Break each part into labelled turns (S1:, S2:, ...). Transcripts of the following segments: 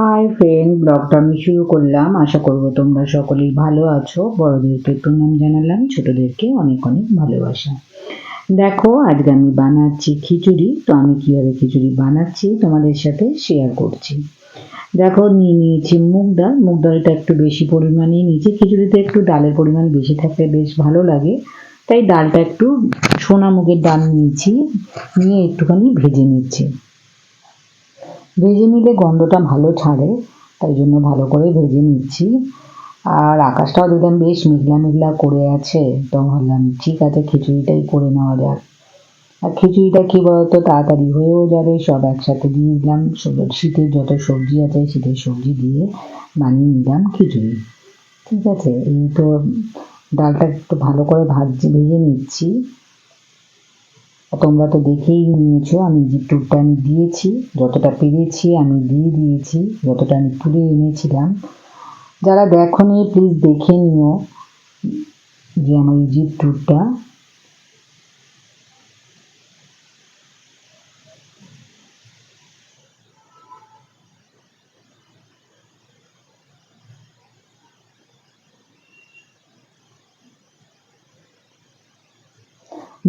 S1: Hi friend, ব্লগটা আমি শুরু করলাম। আশা করব তোমরা সকলেই ভালো আছো। বড়দেরকে প্রণাম জানালাম, ছোটদেরকে অনেক অনেক ভালোবাসা। দেখো, আজকে আমি বানাচ্ছি খিচুড়ি। তো আমি কিভাবে খিচুড়ি বানাচ্ছি তোমাদের সাথে শেয়ার করছি। দেখো, নিয়েছি মুগ ডাল। মুগ ডালটা একটু বেশি পরিমাণে নিয়েছি। খিচুড়িতে একটু ডালের পরিমাণ বেশি থাকলে বেশ ভালো লাগে, তাই ডালটা একটু সোনা মুগের ডাল নিয়েছি। নিয়ে একটুখানি ভেজে নিচ্ছি। ভেজে নিলে গন্ধটা ভালো ছাড়ে, তাই জন্য ভালো করে ভেজে নিচ্ছি। আর আকাশটাও দেখলাম বেশ মেঘলা মেঘলা করে আছে, তো ভাবলাম ঠিক আছে খিচুড়িটাই করে নেওয়া যাক। আর খিচুড়িটা কী বলতো, তাড়াতাড়ি হয়েও যাবে। সব একসাথে দিয়ে দিলাম, শীতের যত সবজি আছে শীতের সবজি দিয়ে বানিয়ে নিলাম খিচুড়ি। ঠিক আছে, এই তো ডালটা একটু ভালো করে ভেজে নিচ্ছি। তোমরা তো দেখেই নিয়েছো, আমি যে টুকটা আমি দিয়েছি, যতটা পেরেছি আমি দিয়ে দিয়েছি, যতটা আমি তুলে এনেছিলাম। যারা দেখোনি প্লিজ দেখে নিও যে আমার এই জিপ ট্যুরটা।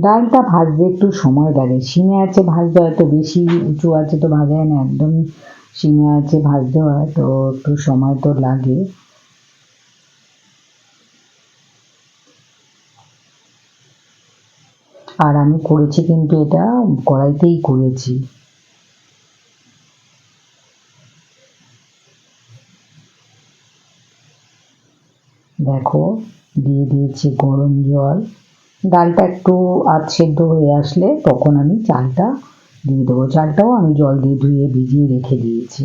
S1: ডালটা ভাজতে একটু সময় লাগে। সিমে আছে ভাজতে হয়তো বেশি, উঁচু আছে তো ভাজা হয় না, একদম সিমে আছে ভাজতে হয়, তো একটু সময় তো লাগে। আর আমি করেছি কিন্তু এটা কড়াইতেই করেছি। দেখো, দিয়ে দিয়েছি গরম জল। ডালটা একটু আধ সেদ্ধ হয়ে আসলে তখন আমি চালটা দিয়ে দেবো। চালটাও আমি জল দিয়ে ধুয়ে ভিজিয়ে রেখে দিয়েছি।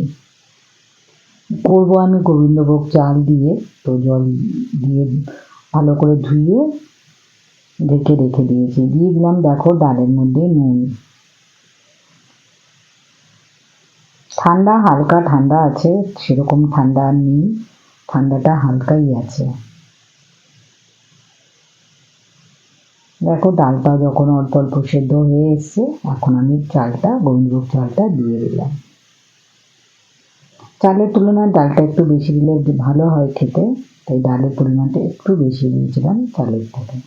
S1: করবো আমি গোবিন্দভোগ চাল দিয়ে, তো জল দিয়ে ভালো করে ধুয়ে ঢেকে রেখে দিয়েছি। দিয়ে দিলাম দেখো ডালের মধ্যে নুন। ঠান্ডা, হালকা ঠান্ডা আছে, সেরকম ঠান্ডা আর নেই, ঠান্ডাটা হালকাই আছে। দেখো, ডালটা যখন অল্প অল্প সেদ্ধ হয়ে এসছে, এখন আমি চালটা, গোবিন্দভোগ চালটা দিয়ে দিলাম। চালের তুলনায় ডালটা একটু বেশি দিলে ভালো হয় খেতে, তাই ডালের পরিমাণটা একটু বেশি দিয়েছিলাম চালের থেকে।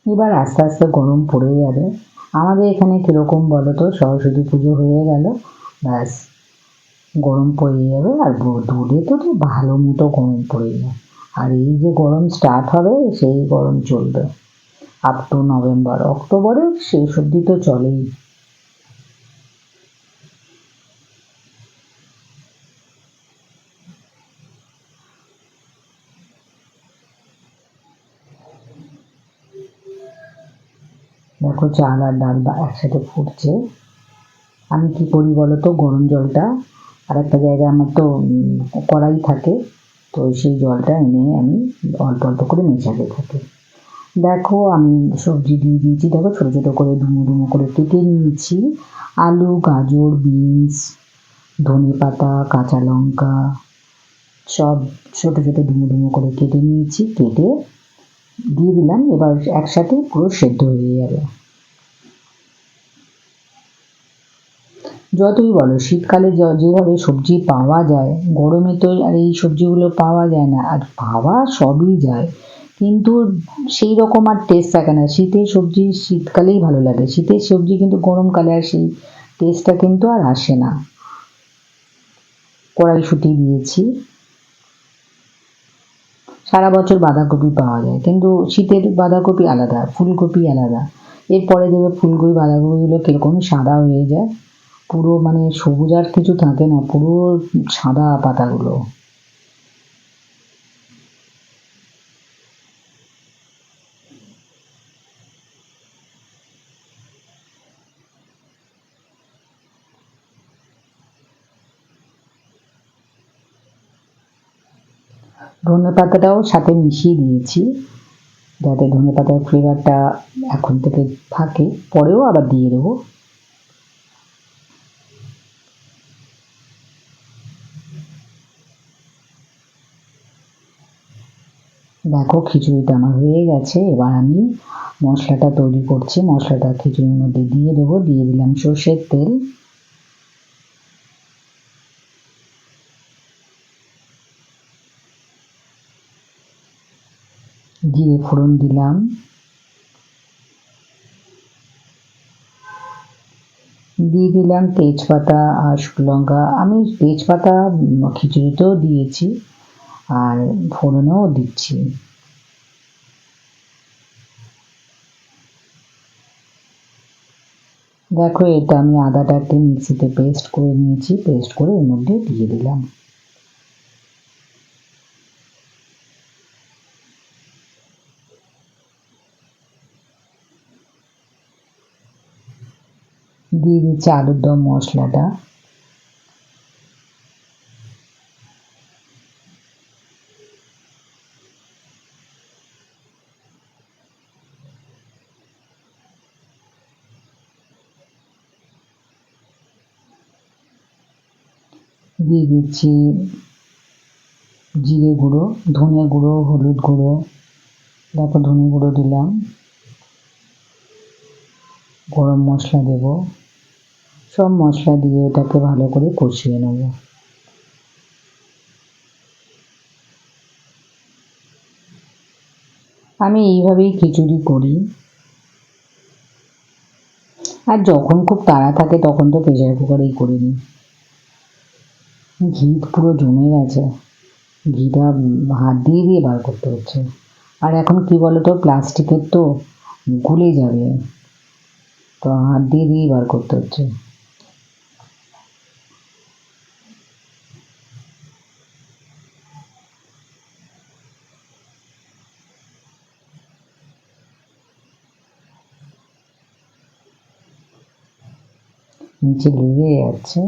S1: এবার আস্তে আস্তে গরম পড়ে যাবে। আমাদের এখানে কীরকম বলো তো, সরস্বতী পুজো হয়ে গেল, ব্যাস গরম পড়ে যাবে। আর দূরে তো ভালো মতো গরম পড়ে যায়। আর এই যে গরম স্টার্ট হবে, সেই গরম চলবে আপ টু নভেম্বর, অক্টোবরের শেষ অবধি তো চলেই। দেখো, চাল আর ডাল একসাথে ফুটছে। আমি কি করি বলো তো, গরম জলটা আর একটা জায়গায় আমার তো কড়াই থাকে, তো সেই জলটা এনে আমি অল্প অল্প করে মেশাতে থাকি। দেখো, আমি সবজি দিয়ে দিয়েছি। দেখো, ছোটো ছোটো করে ডুমো ডুমো করে কেটে নিয়েছি। আলু, গাজর, বিনস, ধনেপাতা, কাঁচা লঙ্কা সব ছোটো ছোটো ডুমো ডুমো করে কেটে নিয়েছি। কেটে দিয়ে দিলাম। এবার একসাথে পুরো সেদ্ধ হয়ে যাবে। যতই বলো, শীতকালে যেভাবে সবজি পাওয়া যায়, গরমে তো আর এই সবজিগুলো পাওয়া যায় না। আর পাওয়া সবই যায়, কিন্তু সেই রকম আর টেস্ট থাকে না। শীতের সবজি শীতকালেই ভালো লাগে, শীতের সবজি কিন্তু গরমকালে আর সেই টেস্টটা কিন্তু আর আসে না। কড়াইশুঁটি দিয়েছি। সারা বছর বাঁধাকপি পাওয়া যায়, কিন্তু শীতের বাঁধাকপি আলাদা, ফুলকপি আলাদা। এরপরে দেবে ফুলকপি, বাঁধাকপিগুলো কীরকম সাদা হয়ে যায়, পুরো মানে সবুজ আর কিছু থাকে না, পুরো সাদা পাতাগুলো। ধনেপাতাটাও সাথে মিশিয়ে দিয়েছি, যাতে ধনেপাতার ফ্লেভারটা এখন থেকে থাকে, পরেও আবার দিয়ে দেবো। দেখো খিচুড়িটা আমার হয়ে গেছে। এবার আমি মশলাটা তৈরি করছি। মশলাটা খিচুড়ির মধ্যে দিয়ে দেবো। দিয়ে দিলাম সর্ষের তেল, জিরে ফোড়ন দিলাম, দিয়ে দিলাম তেজপাতা আর শুকনো লঙ্কা। আমি তেজপাতা খিচুড়িতেও দিয়েছি আর ফোড়নেও দিচ্ছি। দেখো এটা আমি আদাটাকে মিক্সিতে পেস্ট করে নিয়েছি, পেস্ট করে এর মধ্যে দিয়ে দিলাম। দিয়ে দিচ্ছি আলুর দম মশলাটা, দিয়ে দিচ্ছি জিরে গুঁড়ো, ধনে গুঁড়ো, হলুদ গুঁড়ো, তারপর ধনে গুঁড়ো দিলাম, গরম মশলা দেব। সব মশলা দিয়ে ওটাকে ভালো করে কষিয়ে নেব। আমি এইভাবেই খিচুড়ি করি। আর যখন খুব তাড়া থাকে তখন তো প্রেসার কুকারেই করে নিই। ঘি পুরো জমে গেছে, ঘিটা হাত দিয়ে দিয়ে বার করতে হচ্ছে। আর এখন কি বলতো, প্লাস্টিকের তো গুলে যাবে, তো হাত দিয়ে দিয়েই বার করতে হচ্ছে। নিচে লেগে যাচ্ছে।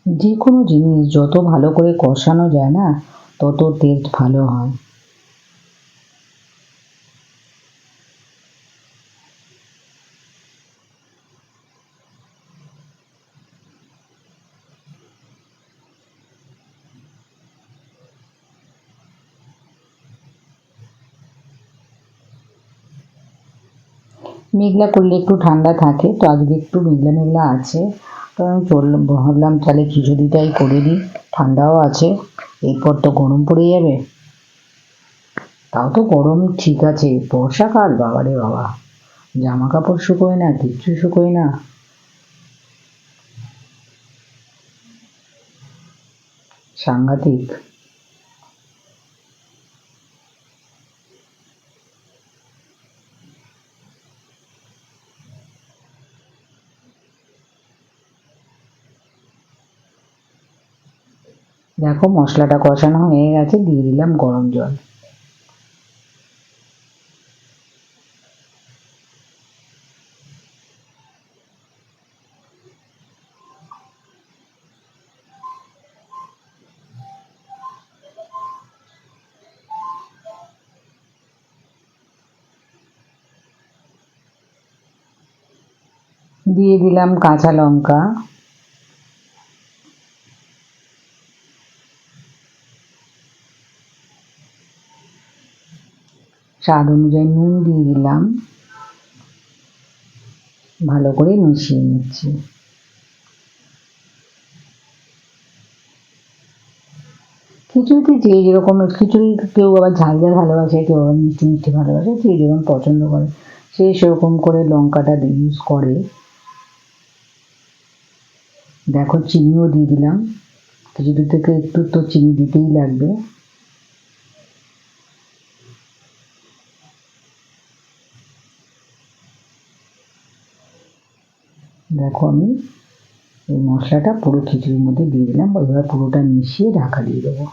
S1: যে কোনো জিনিস যত ভালো করে কষানো যায় না, তত টেস্ট ভালো হয়। মেঘলা করলে একটু ঠান্ডা থাকে, তো আজকে একটু মেঘলা মেঘলা আছে। তো আমি ভাবলাম তাহলে খিচুড়িটাই করে দিই, ঠান্ডাও আছে, এরপর তো গরম পড়ে যাবে। তাও তো গরম ঠিক আছে, বর্ষাকাল বাবারে বাবা, জামা কাপড় শুকোয় না, কিচ্ছু শুকোয় না, সাংঘাতিক। দেখো মশলাটা কষানো হয়ে গেছে, দিয়ে দিলাম গরম জল। দিয়ে দিলাম কাঁচা লঙ্কা, স্বাদ অনুযায়ী নুন দিয়ে দিলাম, ভালো করে মিশিয়ে নিচ্ছি। খিচুড়িতে যে যেরকম খিচুড়ি, কেউ আবার ঝাল ঝাল ভালোবাসে, কেউ আবার মিষ্টি মিষ্টি ভালোবাসে, যে যেরকম পছন্দ করে সে সেরকম করে লঙ্কাটা ইউজ করে। দেখো চিনিও দিয়ে দিলাম, খিচুড়ি থেকে একটু তো চিনি দিতেই লাগবে। দেখো আমি এই মশলাটা পুরো খিচুড়ির মধ্যে দিয়ে দিলাম, এবার পুরোটা মিশিয়ে ঢাকা দিয়ে দেবো।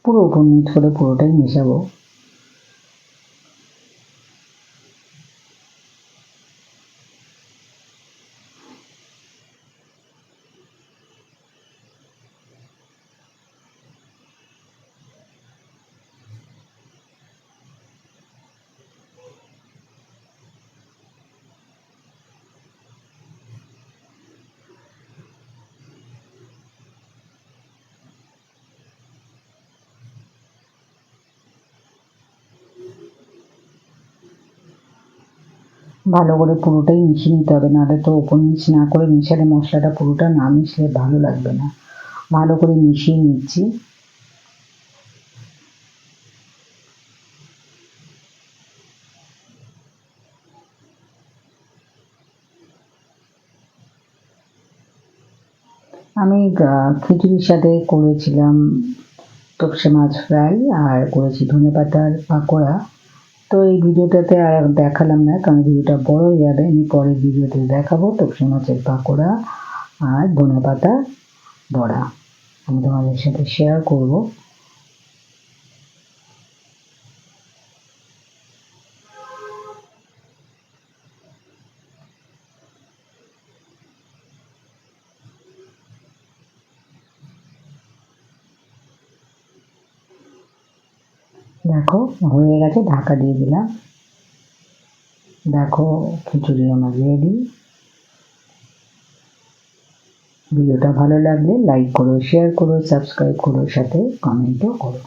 S1: পুরো উপর নিচ করে পুরোটাই মেশাবো। ভালো করে পুরোটাই মিশিয়ে নিতে হবে, নাহলে তো ওপর নিচ না করে মিশালে মশলাটা পুরোটা না মিশলে ভালো লাগবে না। ভালো করে মিশিয়ে নিচ্ছি। আমি খিচুড়ির সাথে করেছিলাম তোপসে মাছ ফ্রাই আর করেছি ধনেপাতার পাকোড়া। তো এই ভিডিওটাতে আর দেখালাম না, কারণ ভিডিওটা বড় হয়ে যাবে। আমি পরের ভিডিওতে দেখাবো তোপসে মাছের পাকোড়া আর ধনেপাতা বড়া, আমি তোমাদের সাথে শেয়ার করব। দেখো হয়ে গেছে, ঢাকা দিয়ে দিলাম। দেখো খিচুড়ি আমার রেডি। ভিডিওটা ভালো লাগলে লাইক করো, শেয়ার করো, সাবস্ক্রাইব করো, সাথে কমেন্টও করো।